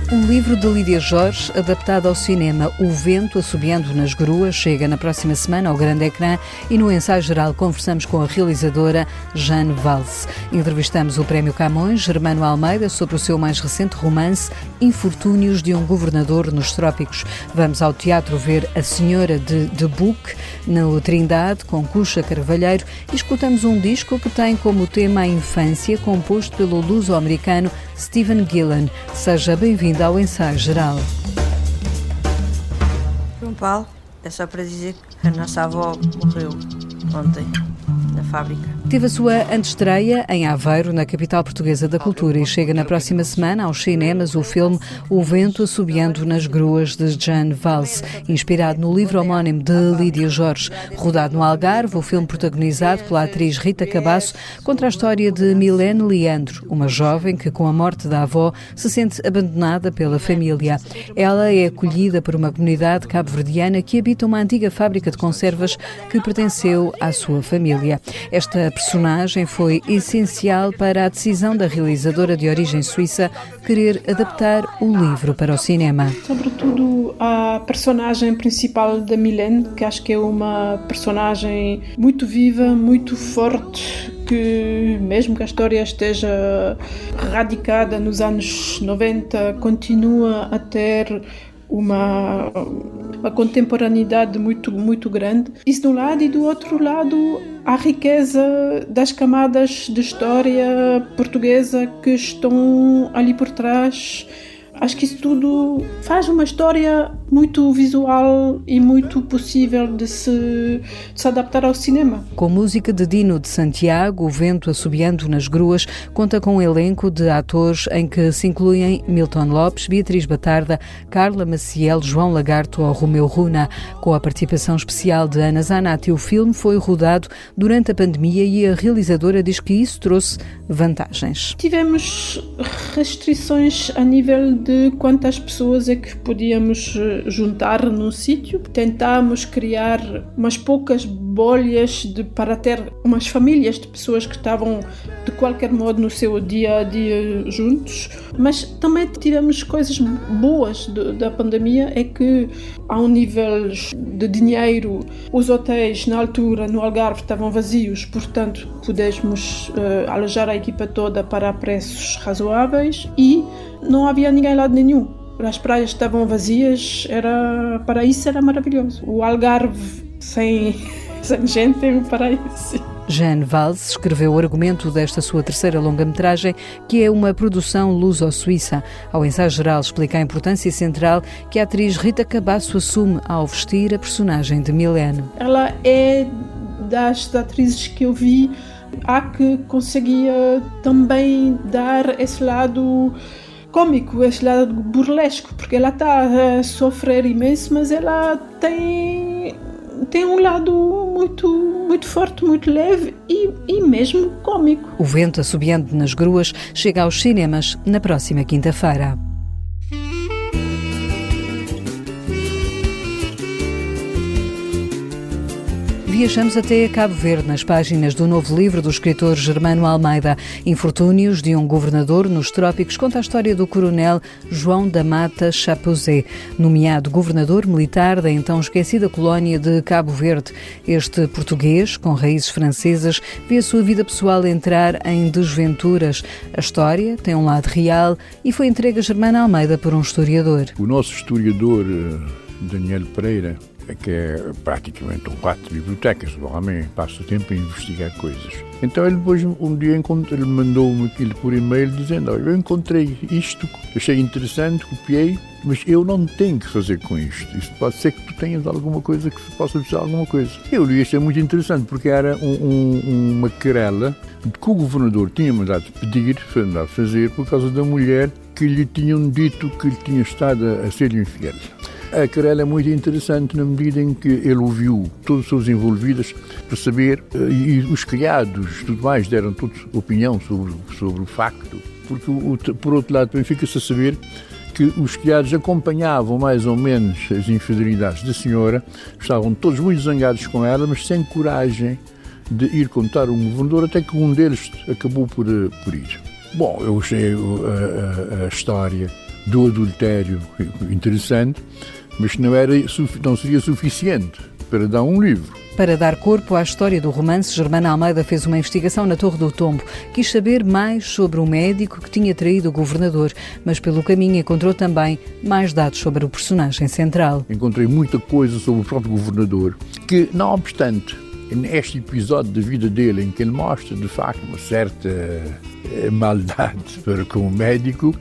Um livro de Lídia Jorge, adaptado ao cinema. O Vento Assobiando nas Gruas chega na próxima semana ao grande ecrã e no ensaio geral conversamos com a realizadora Jeanne Valls. Entrevistamos o Prémio Camões, Germano Almeida, sobre o seu mais recente romance Infortúnios de um Governador nos Trópicos. Vamos ao teatro ver A Senhora de The Book, no Trindade, com Cuxa Carvalheiro, e escutamos um disco que tem como tema a infância, composto pelo luso-americano Stephen Gillan. Seja bem-vindo ao ensaio geral. João Paulo, é só para dizer que a nossa avó morreu ontem, na fábrica. Teve a sua antestreia em Aveiro, na capital portuguesa da cultura, e chega na próxima semana aos cinemas o filme O Vento Assobiando nas Gruas, de Jeanne Valls, inspirado no livro homónimo de Lídia Jorge. Rodado no Algarve, o filme protagonizado pela atriz Rita Cabasso conta a história de Milene Leandro, uma jovem que, com a morte da avó, se sente abandonada pela família. Ela é acolhida por uma comunidade cabo-verdiana que habita uma antiga fábrica de conservas que pertenceu à sua família. Esta personagem foi essencial para a decisão da realizadora de origem suíça querer adaptar o livro para o cinema. Sobretudo a personagem principal da Milene, que acho que é uma personagem muito viva, muito forte, que mesmo que a história esteja radicada nos anos 90, continua a ter uma contemporaneidade muito grande. Isso de um lado, e do outro lado a riqueza das camadas de história portuguesa que estão ali por trás. Acho que isso tudo faz uma história muito visual e muito possível de se adaptar ao cinema. Com música de Dino de Santiago, O Vento Assobiando nas Gruas conta com um elenco de atores em que se incluem Milton Lopes, Beatriz Batarda, Carla Maciel, João Lagarto ou Romeu Runa. Com a participação especial de Ana Zanatti, o filme foi rodado durante a pandemia e a realizadora diz que isso trouxe vantagens. Tivemos restrições a nível de quantas pessoas é que podíamos juntar num sítio. Tentámos criar umas poucas bolhas para ter umas famílias de pessoas que estavam de qualquer modo no seu dia a dia juntos, mas também tivemos coisas boas da pandemia, é que ao nível de dinheiro os hotéis na altura no Algarve estavam vazios, portanto pudemos alojar a equipa toda para preços razoáveis e não havia ninguém lá de nenhum. As praias estavam vazias, para isso era maravilhoso. O Algarve sem gente é um paraíso. Jeanne Valls escreveu o argumento desta sua terceira longa-metragem, que é uma produção luso-suíça. Ao ensaio geral explica a importância central que a atriz Rita Cabasso assume ao vestir a personagem de Milene. Ela é das atrizes que eu vi que conseguia também dar esse lado cômico, esse lado burlesco, porque ela está a sofrer imenso, mas ela tem um lado muito forte, muito leve e mesmo cômico. O Vento Assobiando nas Gruas chega aos cinemas na próxima quinta-feira. Viajamos até Cabo Verde, nas páginas do novo livro do escritor Germano Almeida. Infortúnios de um Governador nos Trópicos conta a história do coronel João da Mata Chapuzé, nomeado governador militar da então esquecida colónia de Cabo Verde. Este português, com raízes francesas, vê a sua vida pessoal entrar em desventuras. A história tem um lado real e foi entregue a Germano Almeida por um historiador. O nosso historiador, Daniel Pereira, que é praticamente um rato de bibliotecas, o homem passa o tempo a investigar coisas. Então ele depois, um dia, ele mandou-me aquilo por e-mail dizendo: eu encontrei isto, achei interessante, copiei, mas eu não tenho que fazer com isto. Isto pode ser que tu tenhas alguma coisa que possa dizer alguma coisa. Eu li isto, é muito interessante, porque era uma querela que o governador tinha mandado pedir, foi mandado fazer, por causa da mulher que lhe tinham dito que lhe tinha estado a ser infiel. A querela é muito interessante na medida em que ele ouviu todas as pessoas envolvidas para saber, e os criados e tudo mais deram toda opinião sobre o facto, porque por outro lado também fica-se a saber que os criados acompanhavam mais ou menos as infidelidades da senhora, estavam todos muito zangados com ela, mas sem coragem de ir contar ao governador, até que um deles acabou por ir. Bom, eu achei a história do adultério interessante, mas não seria suficiente para dar um livro. Para dar corpo à história do romance, Germana Almeida fez uma investigação na Torre do Tombo. Quis saber mais sobre o médico que tinha traído o governador, mas pelo caminho encontrou também mais dados sobre o personagem central. Encontrei muita coisa sobre o próprio governador, que, não obstante, neste episódio da vida dele, em que ele mostra, de facto, uma certa maldade para com o médico,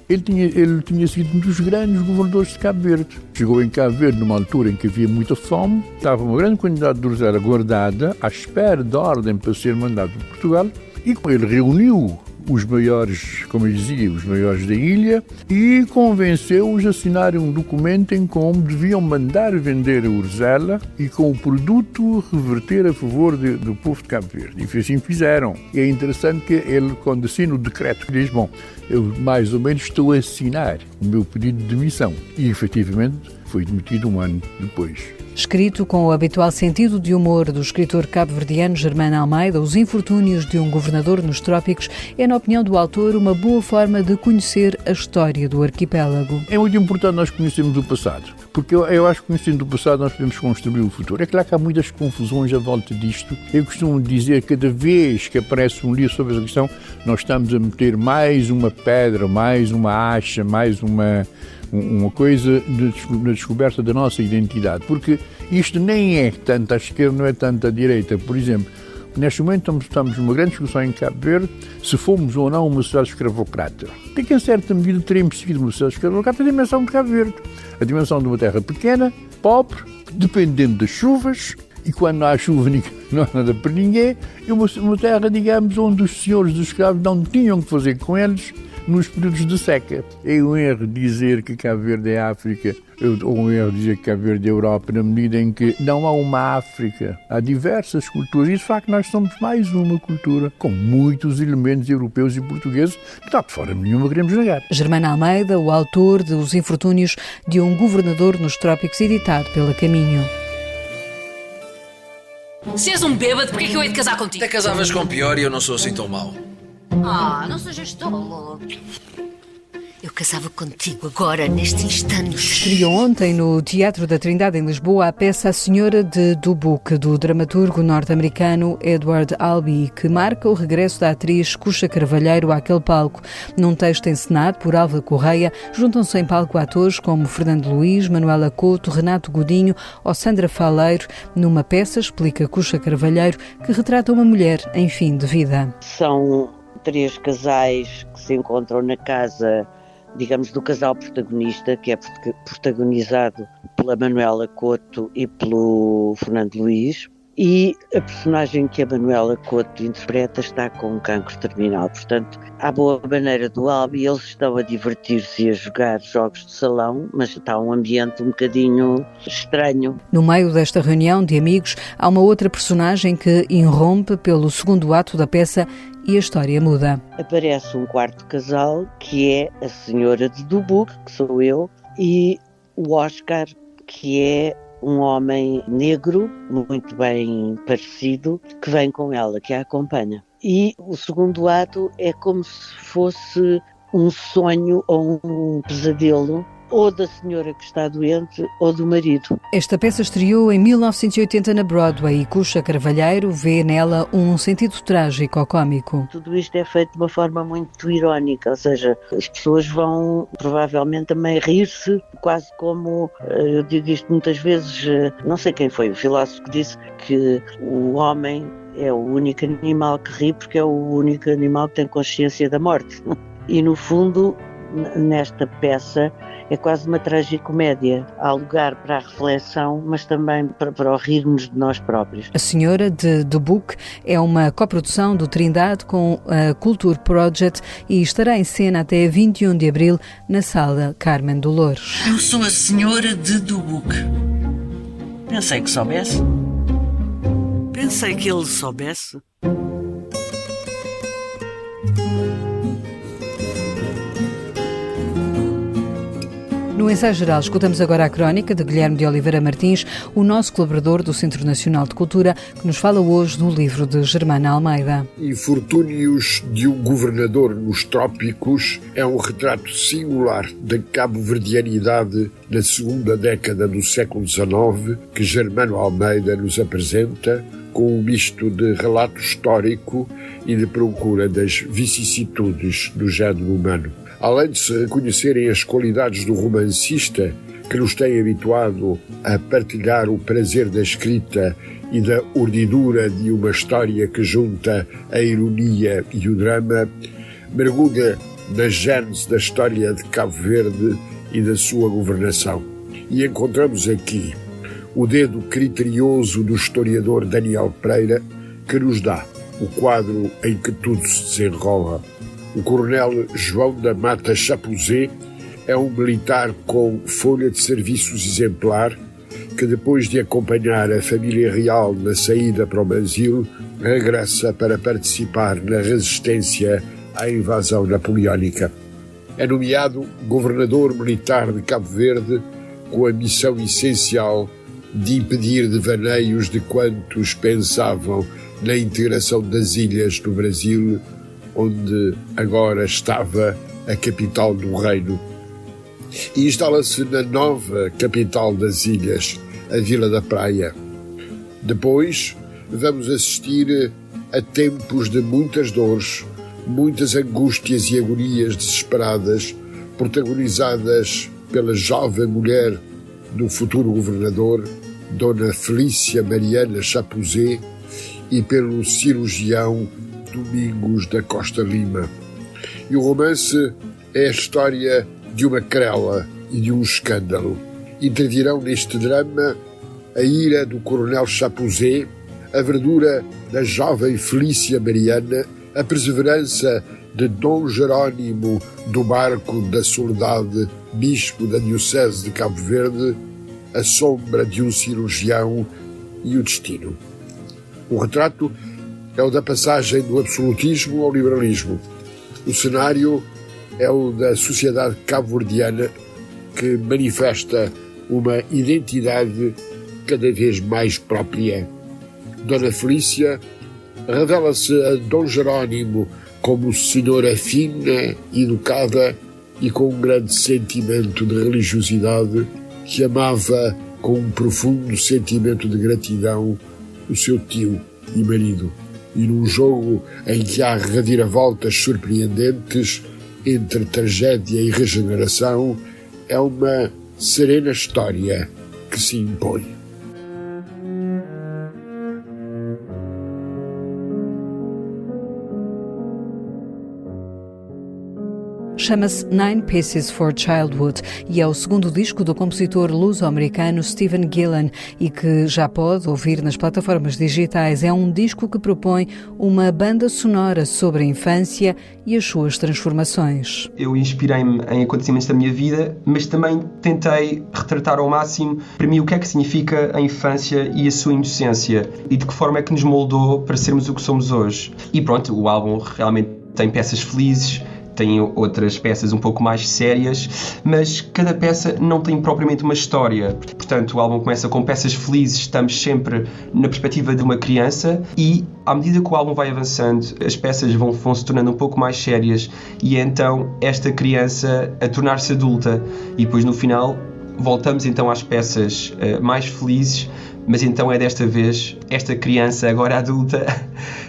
ele tinha sido um dos grandes governadores de Cabo Verde. Chegou em Cabo Verde numa altura em que havia muita fome, estava uma grande quantidade de orzela guardada, à espera de ordem para ser mandado para Portugal, e ele reuniu os maiores, como eu dizia, os maiores da ilha, e convenceu-os a assinarem um documento em como deviam mandar vender a orzela e com o produto reverter a favor do povo de Cabo Verde. E assim fizeram. E é interessante que ele, quando assina o decreto, diz, bom, eu mais ou menos estou a assinar o meu pedido de demissão. E, efetivamente, foi demitido um ano depois. Escrito com o habitual sentido de humor do escritor cabo-verdiano Germana Almeida, Os Infortúnios de um Governador nos Trópicos é, na opinião do autor, uma boa forma de conhecer a história do arquipélago. É muito importante nós conhecermos o passado, porque eu acho que conhecendo o passado nós podemos construir o futuro. É claro que há muitas confusões à volta disto. Eu costumo dizer que cada vez que aparece um livro sobre essa questão, nós estamos a meter mais uma pedra, mais uma acha, mais uma coisa na descoberta da nossa identidade, porque isto nem é tanto à esquerda, não é tanto à direita. Por exemplo, neste momento estamos numa grande discussão em Cabo Verde se fomos ou não uma sociedade escravocrata. Tem que, em certa medida, teremos sido uma sociedade escravocrata a dimensão de Cabo Verde. A dimensão de uma terra pequena, pobre, dependendo das chuvas, e quando não há chuva não há nada para ninguém, e uma terra, digamos, onde os senhores dos escravos não tinham que fazer com eles nos períodos de seca. É um erro dizer que Cabo Verde é África, ou um erro dizer que Cabo Verde é Europa, na medida em que não há uma África. Há diversas culturas e, de facto, nós somos mais uma cultura com muitos elementos europeus e portugueses que, está de fora nenhuma, queremos negar. Germana Almeida, o autor de Os Infortúnios de um Governador nos Trópicos, editado pela Caminho. Se és um bêbado, porquê é que eu hei de casar contigo? Até casavas com pior e eu não sou assim tão mau. Não sejas tolo. Eu casava contigo agora, neste instante. Estreou ontem no Teatro da Trindade, em Lisboa, a peça A Senhora de Dubuque, do dramaturgo norte-americano Edward Albee, que marca o regresso da atriz Cuxa Carvalheiro àquele palco. Num texto encenado por Alva Correia, juntam-se em palco atores como Fernando Luís, Manuela Couto, Renato Godinho ou Sandra Faleiro. Numa peça, explica Cuxa Carvalheiro, que retrata uma mulher em fim de vida. São 3 casais que se encontram na casa, digamos, do casal protagonista, que é protagonizado pela Manuela Couto e pelo Fernando Luís, e a personagem que a Manuela Couto interpreta está com um cancro terminal. Portanto, à boa maneira do Albee, eles estão a divertir-se e a jogar jogos de salão, mas está um ambiente um bocadinho estranho. No meio desta reunião de amigos, há uma outra personagem que irrompe pelo segundo ato da peça e a história muda. Aparece um quarto casal, que é a Senhora de Dubuque, que sou eu, e o Oscar, que é um homem negro, muito bem parecido, que vem com ela, que a acompanha. E o segundo ato é como se fosse um sonho ou um pesadelo, ou da senhora que está doente, ou do marido. Esta peça estreou em 1980 na Broadway e Cuxa Carvalheiro vê nela um sentido trágico ou cómico. Tudo isto é feito de uma forma muito irónica, ou seja, as pessoas vão provavelmente também rir-se, quase como, eu digo isto muitas vezes, não sei quem foi o filósofo que disse que o homem é o único animal que ri porque é o único animal que tem consciência da morte. E no fundo, nesta peça, é quase uma tragicomédia. Há lugar para a reflexão, mas também para o rirmos de nós próprios. A Senhora de Dubuque é uma coprodução do Trindade com a Culture Project e estará em cena até 21 de abril na Sala Carmen Dolores. Eu sou a Senhora de Dubuque. Pensei que soubesse. Pensei que ele soubesse. No ensaio geral, escutamos agora a crónica de Guilherme de Oliveira Martins, o nosso colaborador do Centro Nacional de Cultura, que nos fala hoje do livro de Germana Almeida. Infortúnios de um governador nos trópicos é um retrato singular da cabo-verdianidade na segunda década do século XIX que Germana Almeida nos apresenta, com um misto de relato histórico e de procura das vicissitudes do género humano. Além de se reconhecerem as qualidades do romancista, que nos tem habituado a partilhar o prazer da escrita e da urdidura de uma história que junta a ironia e o drama, mergulha na gênese da história de Cabo Verde e da sua governação. E encontramos aqui o dedo criterioso do historiador Daniel Pereira, que nos dá o quadro em que tudo se desenrola. O coronel João da Mata Chapuzé é um militar com folha de serviços exemplar que, depois de acompanhar a família real na saída para o Brasil, regressa para participar na resistência à invasão napoleónica. É nomeado governador militar de Cabo Verde com a missão essencial de impedir devaneios de quantos pensavam na integração das ilhas do Brasil, onde agora estava a capital do reino. E instala-se na nova capital das ilhas, a Vila da Praia. Depois vamos assistir a tempos de muitas dores, muitas angústias e agonias desesperadas, protagonizadas pela jovem mulher do futuro governador, Dona Felícia Mariana Chapuzé, e pelo cirurgião Domingos da Costa Lima. E o romance é a história de uma querela e de um escândalo. Intervirão neste drama a ira do coronel Chapuzé, a verdura da jovem Felícia Mariana, a perseverança de Dom Jerónimo do Barco da Soledade, bispo da Diocese de Cabo Verde, a sombra de um cirurgião e o destino. O retrato é o da passagem do absolutismo ao liberalismo. O cenário é o da sociedade cabo-verdiana, que manifesta uma identidade cada vez mais própria. Dona Felícia revela-se a Dom Jerónimo como senhora fina, educada e com um grande sentimento de religiosidade, que amava com um profundo sentimento de gratidão o seu tio e marido. E num jogo em que há reviravoltas surpreendentes entre tragédia e regeneração, é uma serena história que se impõe. Chama-se Nine Pieces for Childhood e é o segundo disco do compositor luso-americano Stephen Gillan e que já pode ouvir nas plataformas digitais. É um disco que propõe uma banda sonora sobre a infância e as suas transformações. Eu inspirei-me em acontecimentos da minha vida, mas também tentei retratar ao máximo para mim o que é que significa a infância e a sua inocência e de que forma é que nos moldou para sermos o que somos hoje. E pronto, o álbum realmente tem peças felizes, tem outras peças um pouco mais sérias, mas cada peça não tem propriamente uma história. Portanto, o álbum começa com peças felizes, estamos sempre na perspectiva de uma criança e, à medida que o álbum vai avançando, as peças vão se tornando um pouco mais sérias e é então esta criança a tornar-se adulta e depois no final voltamos então às peças mais felizes, mas então é desta vez esta criança, agora adulta,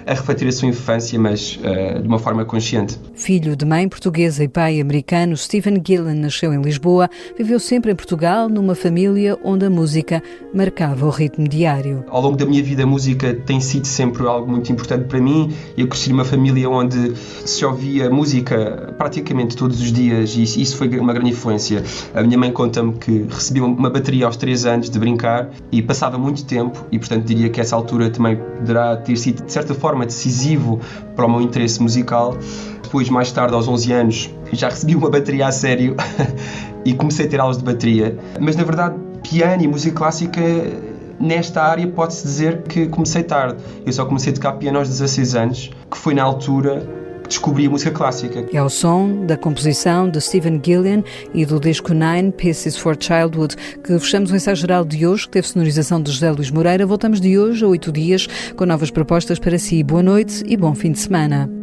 a refletir a sua infância, mas de uma forma consciente. Filho de mãe portuguesa e pai americano, Stephen Gillan nasceu em Lisboa, viveu sempre em Portugal, numa família onde a música marcava o ritmo diário. Ao longo da minha vida, a música tem sido sempre algo muito importante para mim. Eu cresci numa família onde se ouvia música praticamente todos os dias e isso foi uma grande influência. A minha mãe conta-me que recebeu uma bateria aos 3 anos de brincar e passava muito tempo e, portanto, diria que essa altura também poderá ter sido, de certa forma, decisivo para o meu interesse musical. Depois, mais tarde, aos 11 anos, já recebi uma bateria a sério e comecei a ter aulas de bateria. Mas, na verdade, piano e música clássica, nesta área, pode-se dizer que comecei tarde. Eu só comecei a tocar piano aos 16 anos, que foi na altura que redescobri a música clássica. É o som da composição de Stephen Gillian e do disco Nine Pieces for Childhood que fechamos o ensaio geral de hoje, que teve sonorização de José Luís Moreira. Voltamos de hoje a 8 dias com novas propostas para si. Boa noite e bom fim de semana.